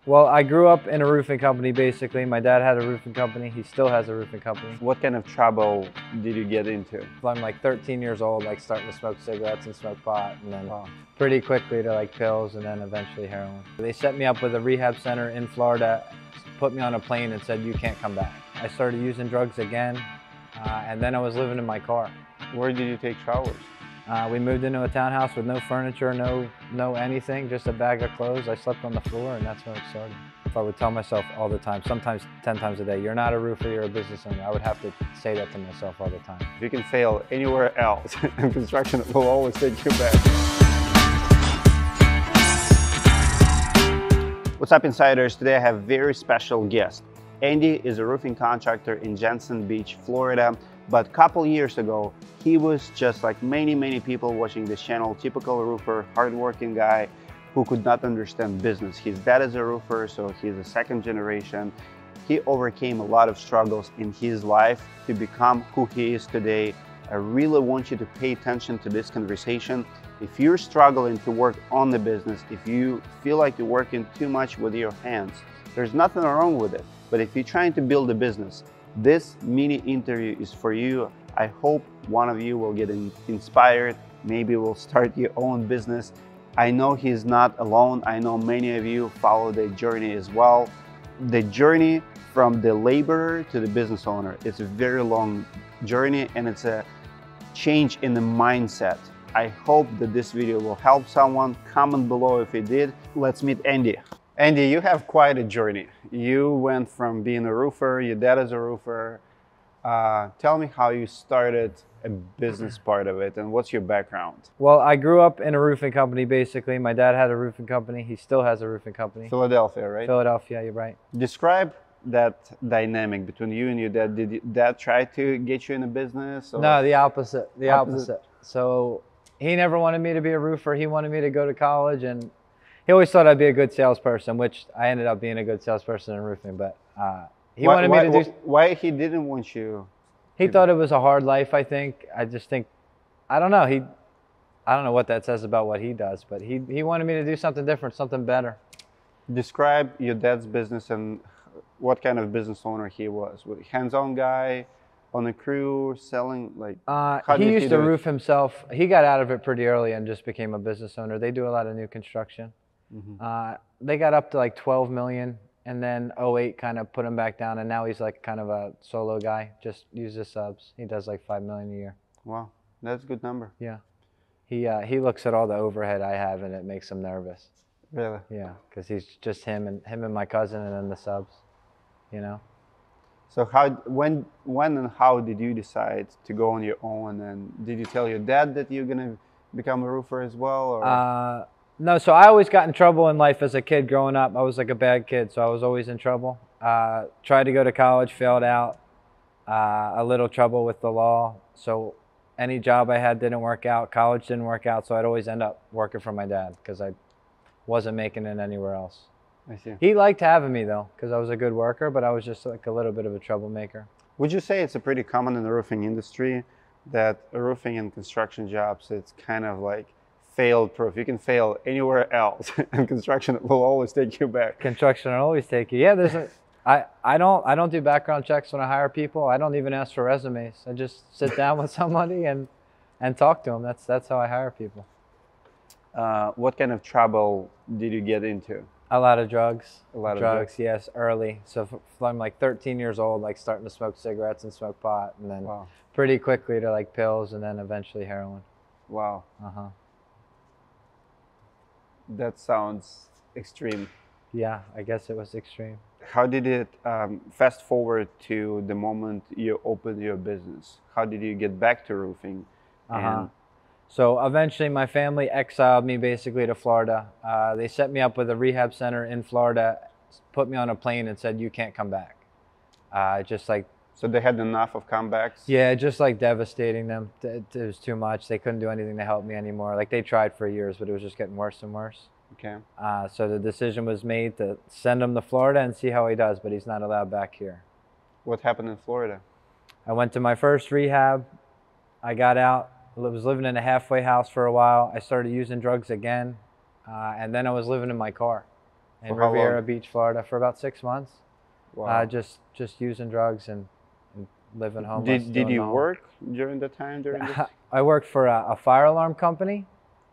Well, I grew up in a roofing company, basically. My dad had a roofing company. He still has a roofing company. What kind of trouble did you get into? I'm like 13 years old, like starting to smoke cigarettes and smoke pot, and then Wow. pretty quickly to like pills and then eventually heroin. They set me up with a rehab center in Florida, put me on a plane and said, you can't come back. I started using drugs again, and then I was living in my car. Where did you take showers? We moved into a townhouse with no furniture, no anything, just a bag of clothes. I slept on the floor, and that's where it started. If I would tell myself all the time, sometimes 10 times a day, you're not a roofer, you're a business owner, I would have to say that to myself all the time. If you can fail anywhere else, in construction will always take you back. What's up, insiders? Today I have a very special guest. Andy is a roofing contractor in Jensen Beach, Florida. But a couple years ago, he was just like many people watching this channel, typical roofer, hardworking guy who could not understand business. His dad is a roofer, so he's a second generation. He overcame a lot of struggles in his life to become who he is today. I really want you to pay attention to this conversation. If you're struggling to work on the business, if you feel like you're working too much with your hands, there's nothing wrong with it. But if you're trying to build a business, this mini interview is for you. I hope one of you will get inspired, maybe will start your own business. I know he's not alone. I know many of you follow the journey as well. The journey from the laborer to the business owner, it's a very long journey and it's a change in the mindset. I hope that this video will help someone. Comment below if it did. Let's meet Andy. Andy, you have quite a journey. You went from being a roofer, your dad is a roofer. Tell me how you started a business part of it and what's your background? Well, I grew up in a roofing company, basically. My dad had a roofing company. He still has a roofing company. Philadelphia, right? Philadelphia, you're right. Describe that dynamic between you and your dad. Did your dad try to get you in a business? Or? No, the opposite. The opposite. So he never wanted me to be a roofer. He wanted me to go to college, and he always thought I'd be a good salesperson, which I ended up being a good salesperson in roofing. But he wanted me to do. Why he didn't want you? He thought it was a hard life. I think. I just think. I don't know. I don't know what that says about what he does, but he wanted me to do something different, something better. Describe your dad's business and what kind of business owner he was. Hands-on guy, on a crew, selling like. He used to roof himself. He got out of it pretty early and just became a business owner. They do a lot of new construction. Mm-hmm. They got up to like 12 million, and then 08 kind of put him back down, and now he's like kind of a solo guy. Just uses subs. He does like 5 million a year. Wow, that's a good number. Yeah, he looks at all the overhead I have, and it makes him nervous. Really? Yeah, because he's just him and my cousin, and then the subs. You know. So when and how did you decide to go on your own? And did you tell your dad that you're gonna become a roofer as well? Or? No, so I always got in trouble in life as a kid growing up. I was like a bad kid, so I was always in trouble. Tried to go to college, failed out. A little trouble with the law. So any job I had didn't work out. College didn't work out, so I'd always end up working for my dad because I wasn't making it anywhere else. I see. He liked having me though, because I was a good worker, but I was just like a little bit of a troublemaker. Would you say it's a pretty common in the roofing industry that roofing and construction jobs, it's kind of like failed proof? You can fail anywhere else and construction will always take you back. Construction will always take you. Yeah, there's I don't do background checks when I hire people. I don't even ask for resumes. I just sit down with somebody and talk to them. That's how I hire people. What kind of trouble did you get into? A lot of drugs. A lot of drugs. Yes, early. So I'm like 13 years old, like starting to smoke cigarettes and smoke pot, and then pretty quickly to like pills, and then eventually heroin. Wow. Uh-huh. That sounds extreme. Yeah, I guess it was extreme. How did it fast forward to the moment you opened your business? How did you get back to roofing? So eventually my family exiled me basically to Florida. They set me up with a rehab center in Florida, put me on a plane and said, you can't come back. Just like. So they had enough of comebacks? Yeah, just like devastating them. It was too much. They couldn't do anything to help me anymore. Like they tried for years, but it was just getting worse and worse. Okay. So the decision was made to send him to Florida and see how he does, but he's not allowed back here. What happened in Florida? I went to my first rehab. I got out. I was living in a halfway house for a while. I started using drugs again, and then I was living in my car. in how Riviera long? Beach, Florida, for about 6 months. Wow. Just using drugs and living homeless. Did doing you the whole- work during the time during this? I worked for a fire alarm company,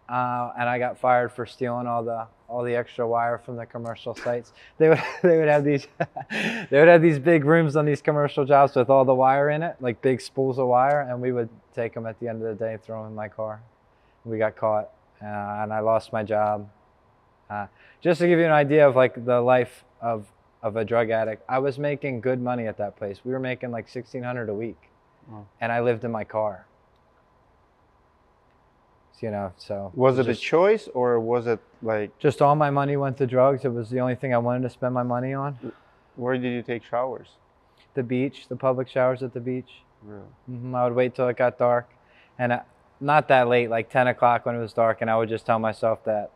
and I got fired for stealing all the extra wire from the commercial sites. They would they would have these they would have these big rooms on these commercial jobs with all the wire in it, like big spools of wire, and we would take them at the end of the day and throw them in my car. We got caught, and I lost my job. Just to give you an idea of like the life of a drug addict, I was making good money at that place. We were making like $1,600 a week, and I lived in my car. You know, so Was it a choice or was it like? just all my money went to drugs? It was the only thing I wanted to spend my money on. Where did you take showers? The beach, the public showers at the beach. Really? I would wait till it got dark, and not that late, like 10 o'clock when it was dark, and I would just tell myself that.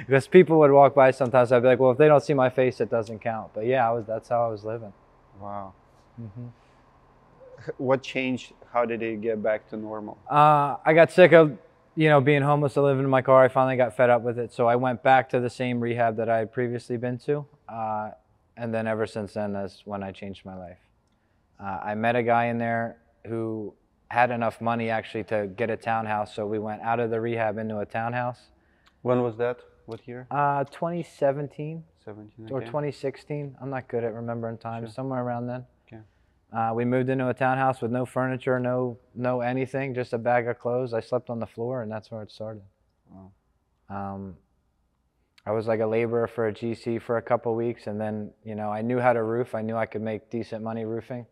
Because people would walk by sometimes, I'd be like, well, if they don't see my face, it doesn't count. But yeah, that's how I was living. Wow. What changed? How did it get back to normal? I got sick of, being homeless and living in my car. I finally got fed up with it. So I went back to the same rehab that I had previously been to. And then ever since then, that's when I changed my life. I met a guy in there who had enough money actually to get a townhouse. So we went out of the rehab into a townhouse. When was that? What year? 2017 17. or Okay. 2016. I'm not good at remembering time. Sure. Somewhere around then. Okay. We moved into a townhouse with no furniture, no anything, just a bag of clothes. I slept on the floor, and that's where it started. Wow. I was like a laborer for a GC for a couple of weeks, and then I knew how to roof. I knew I could make decent money roofing.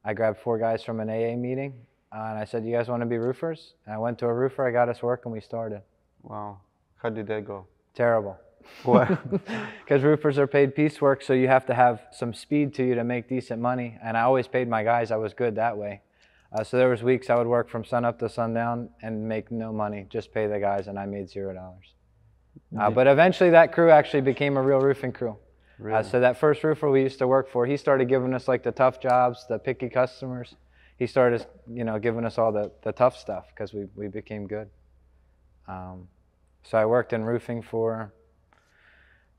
I grabbed 4 guys from an AA meeting, and I said, "You guys want to be roofers?" And I went to a roofer. I got us work, and we started. Wow. How did that go? Terrible. What? Because roofers are paid piecework, so you have to have some speed to you to make decent money. And I always paid my guys. I was good that way. So there was weeks I would work from sun up to sundown and make no money, just pay the guys, and I made $0. But eventually that crew actually became a real roofing crew. Really? So that first roofer we used to work for, he started giving us like the tough jobs, the picky customers. He started, giving us all the tough stuff because we became good. So I worked in roofing for,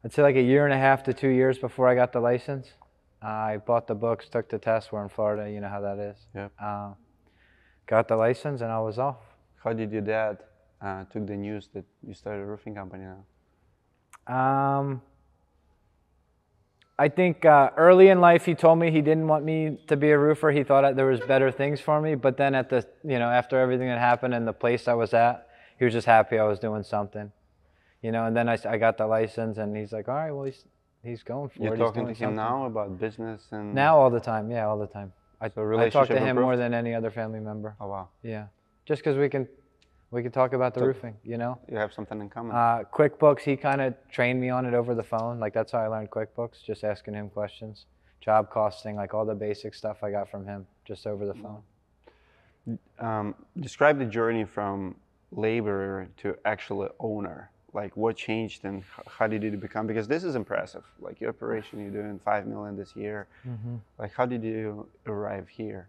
I'd say like 1.5 to 2 years before I got the license. I bought the books, took the test. We're in Florida, you know how that is. Yep. Got the license and I was off. How did your dad took the news that you started a roofing company now? I think early in life he told me he didn't want me to be a roofer. He thought there was better things for me. But then at the, after everything that happened and the place I was at, he was just happy I was doing something. And then I got the license, and he's like, all right, well, he's going for it. You're He's talking to doing him something. now about business and... Now all the time, yeah, all the time. I talk relationship to him improved? more than any other family member. Oh, wow. Yeah, just because we can talk about the roofing, You have something in common. QuickBooks, he kind of trained me on it over the phone. Like that's how I learned QuickBooks, just asking him questions. Job costing, like all the basic stuff I got from him, just over the phone. Describe the journey from laborer to actual owner. Like what changed and how did you become, because this is impressive, like your operation, you're doing 5 million this year. Like how did you arrive here?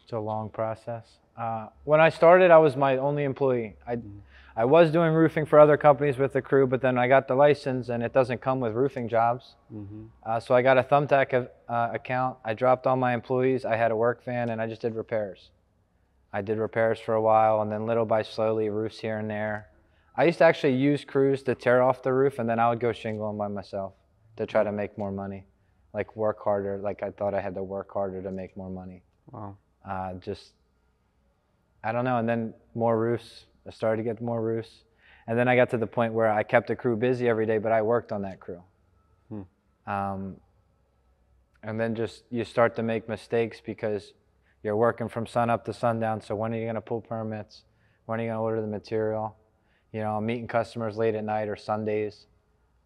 It's a long process. When I started, I was my only employee. I was doing roofing for other companies with the crew, but then I got the license and it doesn't come with roofing jobs. So I got a Thumbtack account. I dropped all my employees. I had a work van and I just did repairs. I did repairs for a while, and then little by slowly, roofs here and there. I used to actually use crews to tear off the roof, and then I would go shingle them by myself to try to make more money. Like work harder, like I thought I had to work harder to make more money. Wow. I don't know, and then more roofs. I started to get more roofs. And then I got to the point where I kept the crew busy every day, but I worked on that crew. And then just you start to make mistakes because you're working from sun up to sundown, so when are you going to pull permits? When are you going to order the material? I'm meeting customers late at night or Sundays.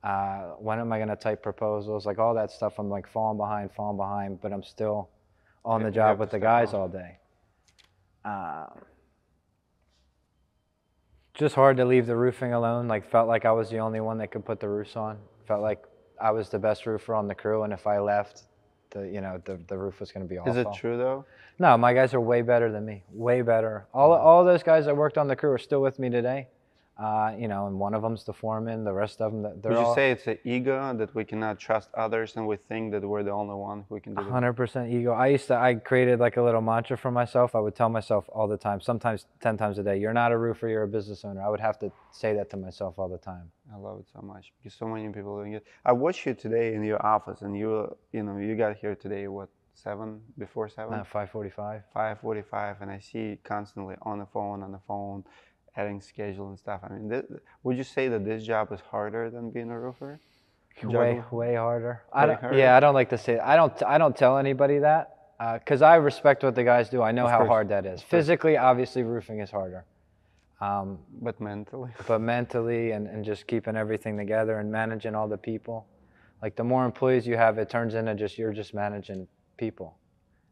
When am I going to type proposals? Like all that stuff, I'm like falling behind, but I'm still on the job with the guys all day. Just hard to leave the roofing alone. Like felt like I was the only one that could put the roofs on. Felt like I was the best roofer on the crew, and if I left, the roof was going to be awful. Is it true though? No, my guys are way better than me. Way better. All those guys that worked on the crew are still with me today. You know, and one of them's the foreman. The rest of them, they're Would you all say it's an ego that we cannot trust others and we think that we're the only one who can do it? 100% ego. I created like a little mantra for myself. I would tell myself all the time, sometimes 10 times a day, you're not a roofer, you're a business owner. I would have to say that to myself all the time. I love it so much because so many people are doing it. I watched you today in your office, and you got here today, what, 7, before 7? 5:45. 5:45, and I see you constantly on the phone, adding schedule and stuff. I mean, would you say that this job is harder than being a roofer? Way harder. Harder? Yeah, I don't like to say it. I don't tell anybody that because I respect what the guys do. I know Of how course. hard that is. Physically, obviously, roofing is harder. But mentally? But mentally and just keeping everything together and managing all the people. Like the more employees you have, it turns into you're just managing people.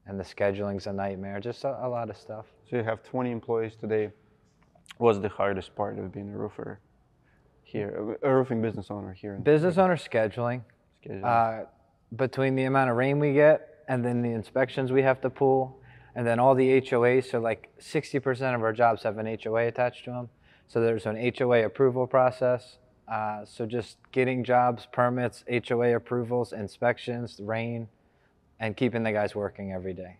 And the scheduling's a nightmare, just a lot of stuff. So you have 20 employees today. What's the hardest part of being a roofer here, a roofing business owner here? Business owner scheduling. Between the amount of rain we get and then the inspections we have to pull and then all the HOAs, so like 60% of our jobs have an HOA attached to them. So there's an HOA approval process. So just getting jobs, permits, HOA approvals, inspections, rain, and keeping the guys working every day.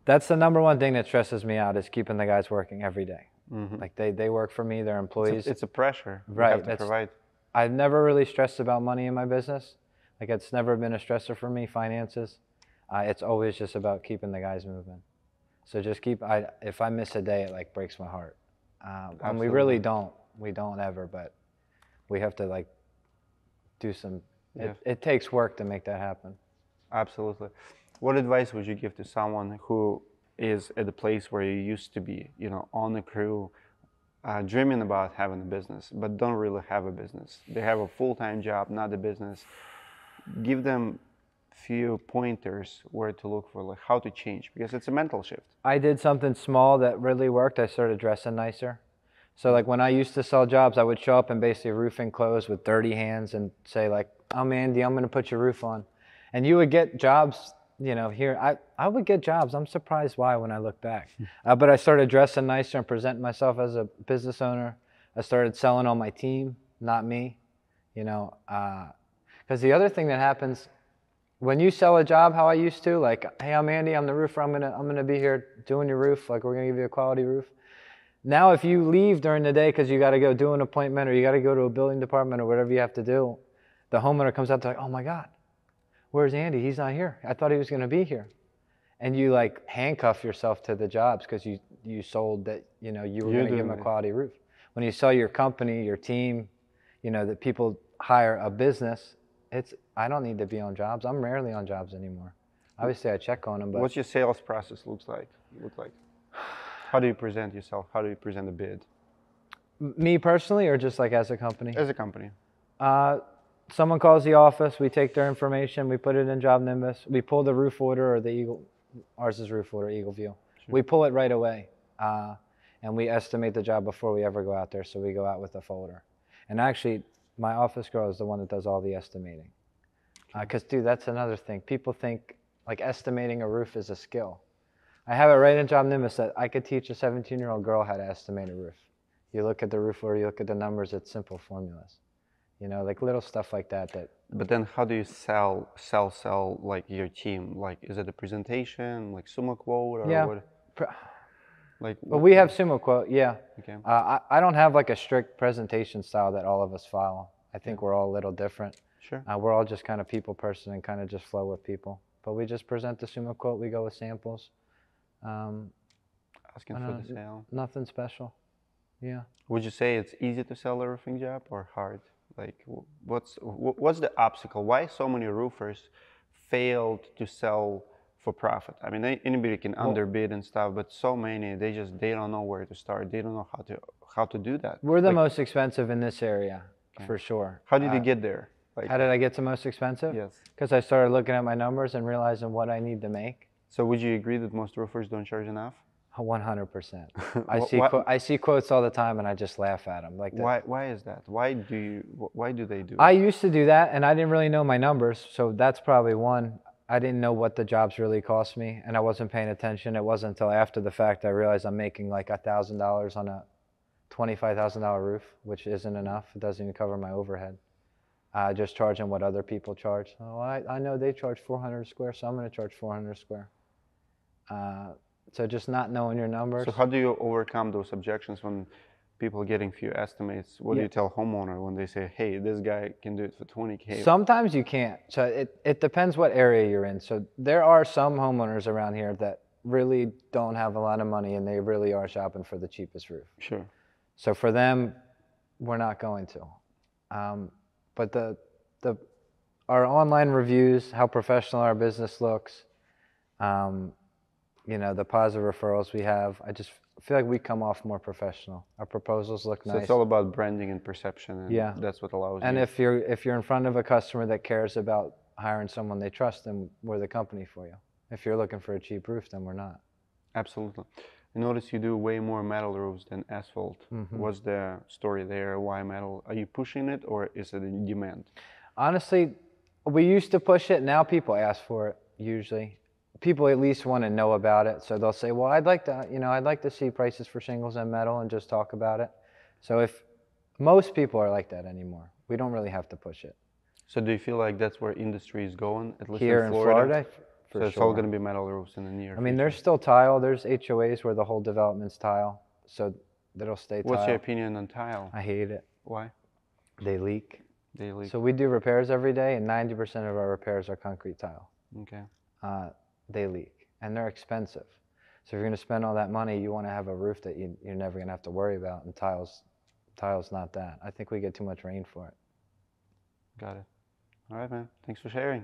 That's the number one thing that stresses me out is keeping the guys working every day. Mm-hmm. Like they work for me, they're employees. It's a pressure. Right. You have to provide. I've never really stressed about money in my business. Like it's never been a stressor for me, finances. It's always just about keeping the guys moving. So just if I miss a day, it like breaks my heart. And we really don't. We don't ever, but we have to like do some, it takes work to make that happen. Absolutely. What advice would you give to someone who is at the place where you used to be, on the crew, dreaming about having a business, but don't really have a business? They have a full-time job, not a business. Give them few pointers where to look for, like how to change, because it's a mental shift. I did something small that really worked. I started dressing nicer. So like when I used to sell jobs, I would show up in basically roofing clothes with dirty hands and say like, I'm Andy, I'm going to put your roof on. And you would get jobs, here. I would get jobs. I'm surprised why when I look back. But I started dressing nicer and presenting myself as a business owner. I started selling on my team, not me, because the other thing that happens when you sell a job how I used to, like, hey, I'm Andy, I'm the roofer, I'm gonna be here doing your roof, like we're gonna give you a quality roof. Now if you leave during the day because you gotta go do an appointment or you gotta go to a building department or whatever you have to do, the homeowner comes out to like, oh my God, where's Andy? He's not here. I thought he was gonna be here. And you like handcuff yourself to the jobs because you sold that, you were gonna give them a quality roof. When you sell your company, your team, that people hire a business, I don't need to be on jobs. I'm rarely on jobs anymore. Obviously, I check on them. But what's your sales process look like? How do you present yourself? How do you present a bid? Me personally, or just like as a company? As a company. Someone calls the office. We take their information. We put it in Job Nimbus. We pull the roof order or the Eagle. Ours is roof order, Eagle View. Sure. We pull it right away, and we estimate the job before we ever go out there. So we go out with a folder, and actually. My office girl is the one that does all the estimating. Because, dude, that's another thing. People think, like, estimating a roof is a skill. I have it right in Job Nimbus that I could teach a 17-year-old girl how to estimate a roof. You look at the roof order, you look at the numbers, it's simple formulas. Like little stuff like that. But then how do you sell, like, your team? Like, is it a presentation, like Sumo quote, or what? Well, we have Sumo quote, yeah. Okay. I don't have like a strict presentation style that all of us follow. I think we're all a little different. Sure. We're all just kind of people person and kind of just flow with people. But we just present the Sumo quote. We go with samples. Asking for the sale. Nothing special. Yeah. Would you say it's easy to sell a roofing job or hard? Like, what's the obstacle? Why so many roofers failed to sell for profit? I mean, anybody can underbid and stuff, but so many, they don't know where to start. They don't know how to do that. We're the most expensive in this area, for sure. How did you get there? How did I get to most expensive? Yes. Because I started looking at my numbers and realizing what I need to make. So would you agree that most roofers don't charge enough? 100%. I see quotes all the time and I just laugh at them. Like that. Why is that? Why do they do it? I used to do that and I didn't really know my numbers, so that's probably one. I didn't know what the jobs really cost me, and I wasn't paying attention. It wasn't until after the fact I realized I'm making like $1,000 on a $25,000 roof, which isn't enough. It doesn't even cover my overhead. Just charging what other people charge. Oh, I know they charge 400 square, so I'm going to charge 400 square. So just not knowing your numbers. So how do you overcome those objections when people are getting few estimates? What do you tell homeowner when they say, hey, this guy can do it for 20K? Sometimes you can't. So it depends what area you're in. So there are some homeowners around here that really don't have a lot of money and they really are shopping for the cheapest roof. Sure. So for them, we're not going to. But our online reviews, how professional our business looks, you know, the positive referrals we have, I just feel like we come off more professional. Our proposals look nice. So it's all about branding and perception, and that's what allows you. And if you're in front of a customer that cares about hiring someone they trust, then we're the company for you. If you're looking for a cheap roof, then we're not. Absolutely. I notice you do way more metal roofs than asphalt. What's the story there? Why metal? Are you pushing it, or is it in demand? Honestly, we used to push it. Now people ask for it usually. People at least want to know about it, so they'll say, well, I'd like to see prices for shingles and metal and just talk about it. So if most people are like that anymore, we don't really have to push it. So do you feel like that's where industry is going, at least here in Florida? For so it's all going to be metal roofs in the near future. I mean, there's still tile. There's HOAs where the whole development's tile, so that'll stay tile. What's your opinion on tile? I hate it. Why? They leak. They leak. So we do repairs every day, and 90% of our repairs are concrete tile. Okay. They leak, and they're expensive. So if you're going to spend all that money, you want to have a roof that you're never going to have to worry about, and tile's not that. I think we get too much rain for it. Got it. All right, man. Thanks for sharing.